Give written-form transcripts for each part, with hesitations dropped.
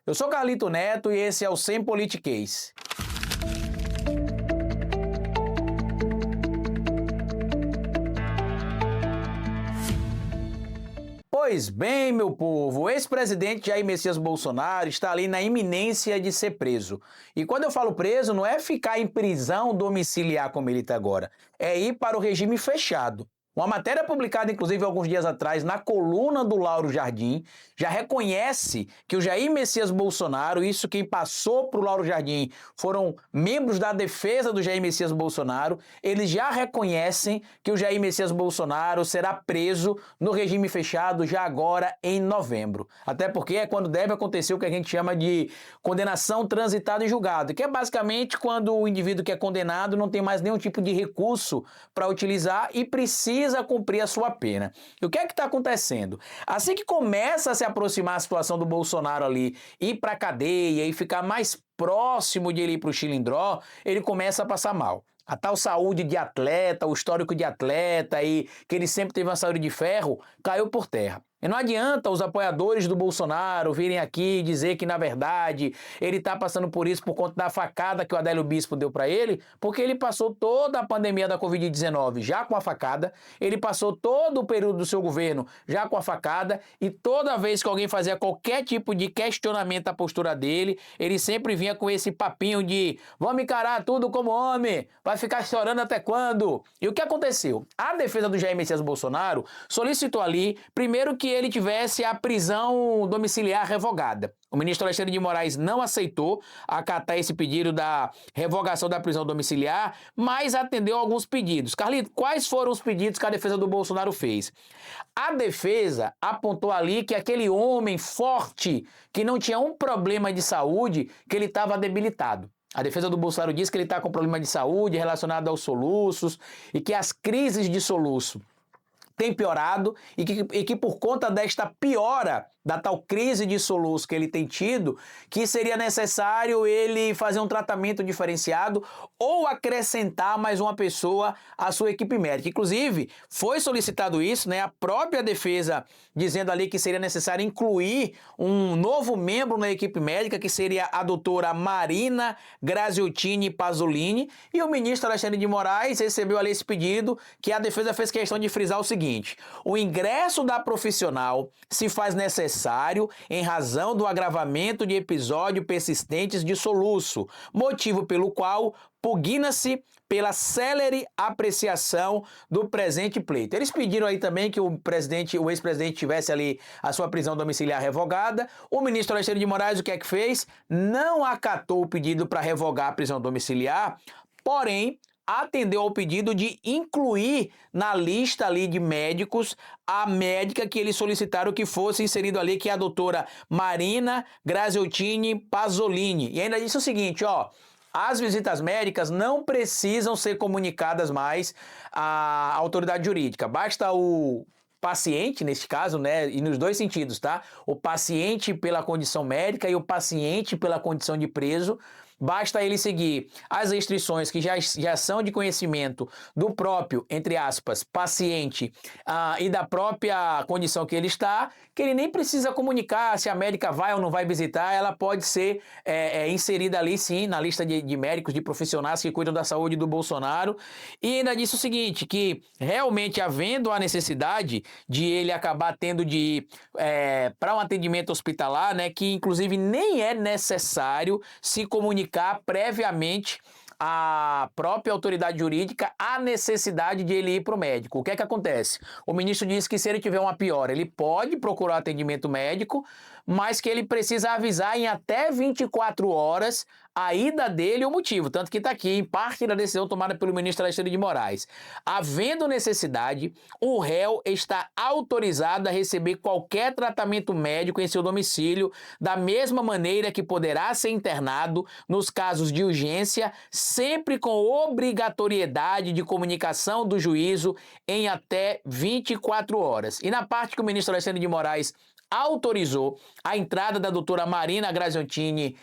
Eu sou Carlito Neto e esse é o Sem Politiquês. Pois bem, meu povo, o ex-presidente Jair Messias Bolsonaro está ali na iminência de ser preso. E quando eu falo preso, não é ficar em prisão domiciliar como ele está agora, é ir para o regime fechado. Uma matéria publicada, inclusive, alguns dias atrás, na coluna do Lauro Jardim, já reconhece que o Jair Messias Bolsonaro, isso quem passou para o Lauro Jardim foram membros da defesa do Jair Messias Bolsonaro, eles já reconhecem que o Jair Messias Bolsonaro será preso no regime fechado já agora em novembro. Até porque é quando deve acontecer o que a gente chama de condenação transitada em julgado, que é basicamente quando o indivíduo que é condenado não tem mais nenhum tipo de recurso para utilizar e precisa cumprir a sua pena. E o que é que está acontecendo? Assim que começa a se aproximar a situação do Bolsonaro ali, ir para a cadeia e ficar mais próximo de ele ir para o Chilindró, ele começa a passar mal. A tal saúde de atleta, o histórico de atleta e que ele sempre teve uma saúde de ferro, caiu por terra. E não adianta os apoiadores do Bolsonaro virem aqui dizer que, na verdade, ele está passando por isso por conta da facada que o Adélio Bispo deu para ele, porque ele passou toda a pandemia da Covid-19 já com a facada, ele passou todo o período do seu governo já com a facada, e toda vez que alguém fazia qualquer tipo de questionamento à postura dele, ele sempre vinha com esse papinho de vamos encarar tudo como homem, vai ficar chorando até quando? E o que aconteceu? A defesa do Jair Messias Bolsonaro solicitou ali, primeiro que ele tivesse a prisão domiciliar revogada. O ministro Alexandre de Moraes não aceitou acatar esse pedido da revogação da prisão domiciliar, mas atendeu alguns pedidos. Carlito, quais foram os pedidos que a defesa do Bolsonaro fez? A defesa apontou ali que aquele homem forte, que não tinha um problema de saúde, que ele estava debilitado. A defesa do Bolsonaro diz que ele está com problema de saúde relacionado aos soluços e que as crises de soluço tem piorado e que por conta desta piora da tal crise de soluço que ele tem tido, que seria necessário ele fazer um tratamento diferenciado ou acrescentar mais uma pessoa à sua equipe médica. Inclusive, foi solicitado isso, né? A própria defesa dizendo ali que seria necessário incluir um novo membro na equipe médica, que seria a doutora Marina Graziottini Pasolini, e o ministro Alexandre de Moraes recebeu ali esse pedido, que a defesa fez questão de frisar o seguinte: o ingresso da profissional se faz necessário em razão do agravamento de episódios persistentes de soluço, motivo pelo qual pugna-se pela célere apreciação do presente pleito. Eles pediram aí também que o ex-presidente tivesse ali a sua prisão domiciliar revogada. O ministro Alexandre de Moraes, o que é que fez? Não acatou o pedido para revogar a prisão domiciliar, porém atendeu ao pedido de incluir na lista ali de médicos a médica que eles solicitaram que fosse inserido ali, que é a doutora Marina Graziottini Pasolini. E ainda disse o seguinte, ó: as visitas médicas não precisam ser comunicadas mais à autoridade jurídica. Basta o paciente, neste caso, né, e nos dois sentidos, tá? O paciente pela condição médica e o paciente pela condição de preso. Basta ele seguir as restrições que já são de conhecimento do próprio, entre aspas, paciente e da própria condição que ele está, que ele nem precisa comunicar se a médica vai ou não vai visitar, ela pode ser inserida ali sim, na lista de médicos, de profissionais que cuidam da saúde do Bolsonaro. E ainda disse o seguinte, que realmente havendo a necessidade de ele acabar tendo de ir para um atendimento hospitalar, né, que inclusive nem é necessário se comunicar previamente à própria autoridade jurídica a necessidade de ele ir para o médico. O que é que acontece? O ministro disse que se ele tiver uma piora, ele pode procurar atendimento médico, mas que ele precisa avisar em até 24 horas a ida dele e o motivo, tanto que está aqui, em parte da decisão tomada pelo ministro Alexandre de Moraes. Havendo necessidade, o réu está autorizado a receber qualquer tratamento médico em seu domicílio, da mesma maneira que poderá ser internado nos casos de urgência, sempre com obrigatoriedade de comunicação do juízo em até 24 horas. E na parte que o ministro Alexandre de Moraes autorizou a entrada da doutora Marina Graziottini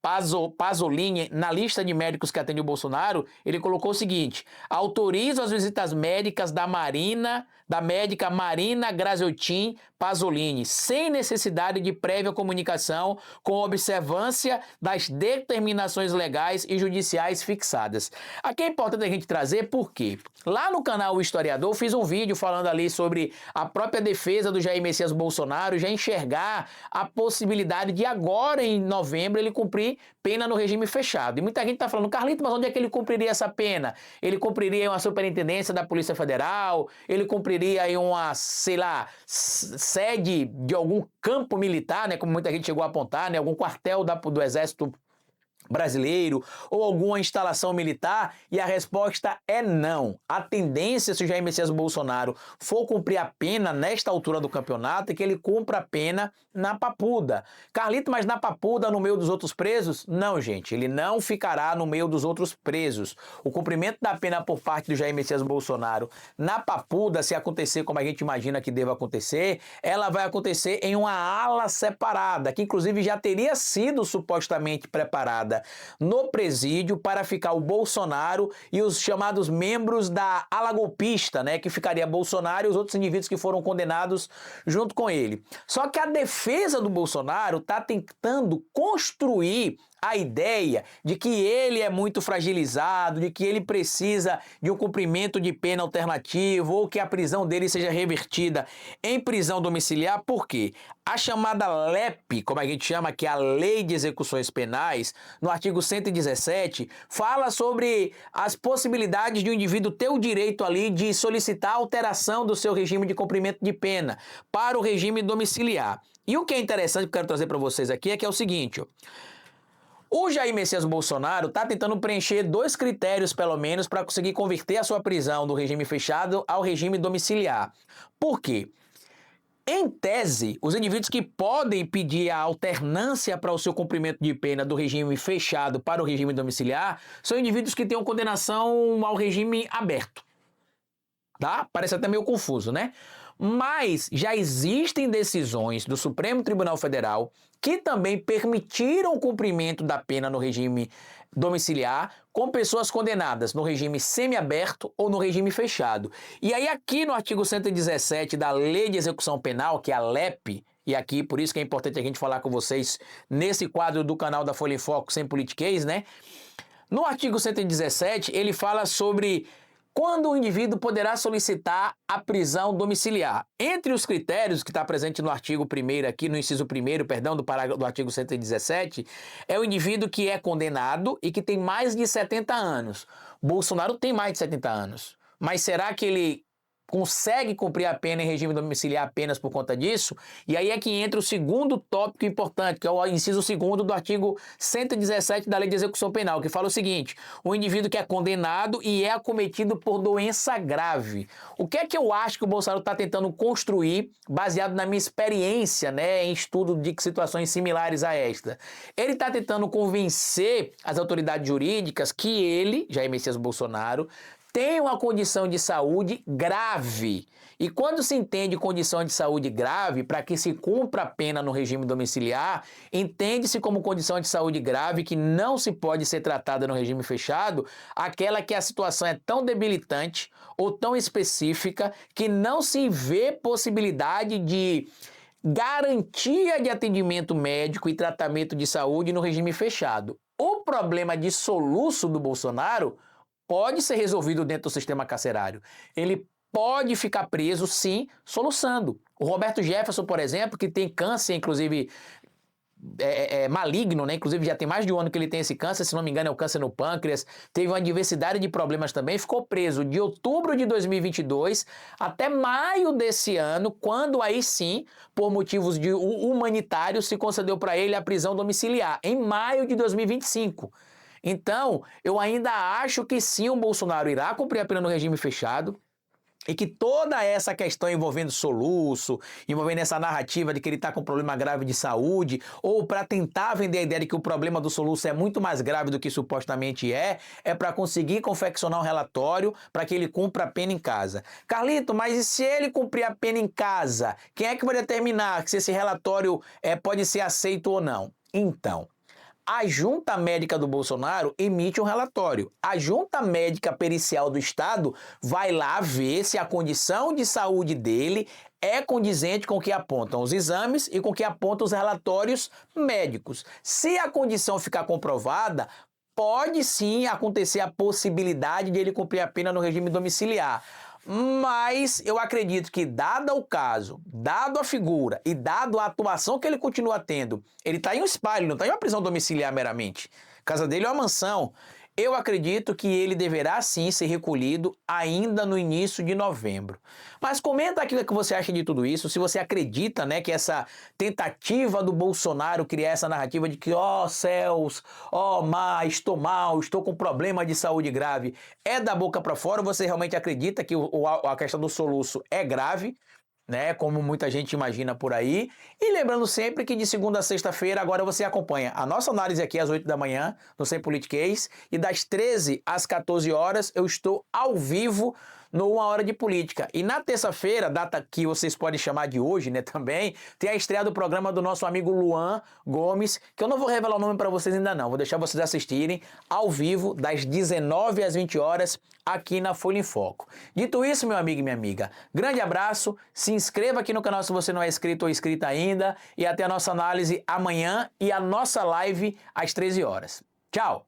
Pasolini, na lista de médicos que atende o Bolsonaro, ele colocou o seguinte: autorizo as visitas médicas da médica Marina Graziotin Pasolini, sem necessidade de prévia comunicação, com observância das determinações legais e judiciais fixadas. Aqui é importante a gente trazer porque lá no canal O Historiador eu fiz um vídeo falando ali sobre a própria defesa do Jair Messias Bolsonaro já enxergar a possibilidade de agora em novembro ele cumprir pena no regime fechado. E muita gente está falando, Carlito, mas onde é que ele cumpriria essa pena? Ele cumpriria em uma superintendência da Polícia Federal? Ele cumpriria em uma, sei lá, sede de algum campo militar, né, como muita gente chegou a apontar, né, algum quartel do Exército brasileiro ou alguma instalação militar? E a resposta é não. A tendência, se o Jair Messias Bolsonaro for cumprir a pena nesta altura do campeonato, é que ele cumpra a pena na Papuda. Carlito, mas na Papuda, no meio dos outros presos? Não, gente, ele não ficará no meio dos outros presos. O cumprimento da pena por parte do Jair Messias Bolsonaro na Papuda, se acontecer como a gente imagina que deva acontecer, ela vai acontecer em uma ala separada, que inclusive já teria sido supostamente preparada no presídio para ficar o Bolsonaro e os chamados membros da ala golpista, né, que ficaria Bolsonaro e os outros indivíduos que foram condenados junto com ele. Só que a defesa do Bolsonaro está tentando construir a ideia de que ele é muito fragilizado, de que ele precisa de um cumprimento de pena alternativo ou que a prisão dele seja revertida em prisão domiciliar. Por quê? A chamada LEP, como a gente chama, que é a Lei de Execuções Penais, no artigo 117, fala sobre as possibilidades de um indivíduo ter o direito ali de solicitar alteração do seu regime de cumprimento de pena para o regime domiciliar. E o que é interessante que eu quero trazer para vocês aqui é que é o seguinte, ó. O Jair Messias Bolsonaro está tentando preencher 2 critérios, pelo menos, para conseguir converter a sua prisão do regime fechado ao regime domiciliar. Por quê? Em tese, os indivíduos que podem pedir a alternância para o seu cumprimento de pena do regime fechado para o regime domiciliar são indivíduos que têm uma condenação ao regime aberto. Tá? Parece até meio confuso, né? Mas já existem decisões do Supremo Tribunal Federal que também permitiram o cumprimento da pena no regime domiciliar com pessoas condenadas no regime semiaberto ou no regime fechado. E aí aqui no artigo 117 da Lei de Execução Penal, que é a LEP, e aqui por isso que é importante a gente falar com vocês nesse quadro do canal da Folha em Foco Sem Politiquês, né? No artigo 117 ele fala sobre quando o indivíduo poderá solicitar a prisão domiciliar. Entre os critérios que está presente no artigo 1º aqui, no inciso 1º, perdão, do artigo 117, é o indivíduo que é condenado e que tem mais de 70 anos. Bolsonaro tem mais de 70 anos. Mas será que ele consegue cumprir a pena em regime domiciliar apenas por conta disso? E aí é que entra o segundo tópico importante, que é o inciso 2º do artigo 117 da Lei de Execução Penal, que fala o seguinte: o indivíduo que é condenado e é acometido por doença grave. O que é que eu acho que o Bolsonaro está tentando construir, baseado na minha experiência, né, em estudo de situações similares a esta? Ele está tentando convencer as autoridades jurídicas que ele, Jair Messias Bolsonaro, tem uma condição de saúde grave. E quando se entende condição de saúde grave, para que se cumpra a pena no regime domiciliar, entende-se como condição de saúde grave que não se pode ser tratada no regime fechado, aquela que a situação é tão debilitante ou tão específica que não se vê possibilidade de garantia de atendimento médico e tratamento de saúde no regime fechado. O problema de soluço do Bolsonaro pode ser resolvido dentro do sistema carcerário. Ele pode ficar preso, sim, soluçando. O Roberto Jefferson, por exemplo, que tem câncer, inclusive maligno, né? Inclusive já tem mais de um ano que ele tem esse câncer, se não me engano é o câncer no pâncreas, teve uma diversidade de problemas também, ficou preso de outubro de 2022 até maio desse ano, quando aí sim, por motivos humanitários, se concedeu para ele a prisão domiciliar, em maio de 2025. Então, eu ainda acho que sim, o Bolsonaro irá cumprir a pena no regime fechado e que toda essa questão envolvendo soluço, envolvendo essa narrativa de que ele está com um problema grave de saúde, ou para tentar vender a ideia de que o problema do soluço é muito mais grave do que supostamente é para conseguir confeccionar um relatório para que ele cumpra a pena em casa. Carlito, mas e se ele cumprir a pena em casa? Quem é que vai determinar se esse relatório pode ser aceito ou não? Então, A junta médica do Bolsonaro emite um relatório. A junta médica pericial do Estado vai lá ver se a condição de saúde dele é condizente com o que apontam os exames e com o que apontam os relatórios médicos. Se a condição ficar comprovada, pode sim acontecer a possibilidade de ele cumprir a pena no regime domiciliar. Mas eu acredito que, dado o caso, dado a figura e dado a atuação que ele continua tendo, ele está em um spa, ele não está em uma prisão domiciliar meramente. A casa dele é uma mansão. Eu acredito que ele deverá sim ser recolhido ainda no início de novembro. Mas comenta aqui o que você acha de tudo isso, se você acredita, né, que essa tentativa do Bolsonaro criar essa narrativa de que, ó céus, ó mar, estou mal, estou com problema de saúde grave, é da boca para fora, ou você realmente acredita que a questão do soluço é grave, né, como muita gente imagina por aí. E lembrando sempre que de segunda a sexta-feira agora você acompanha a nossa análise aqui às 8 da manhã no Sem Politiquês, e das 13 às 14 horas eu estou ao vivo no Uma Hora de Política. E na terça-feira, data que vocês podem chamar de hoje, né, também, tem a estreia do programa do nosso amigo Luan Gomes, que eu não vou revelar o nome para vocês ainda não, vou deixar vocês assistirem ao vivo das 19 às 20 horas aqui na Folha em Foco. Dito isso, meu amigo e minha amiga, grande abraço, se inscreva aqui no canal se você não é inscrito ou inscrita ainda, e até a nossa análise amanhã e a nossa live às 13 horas. Tchau!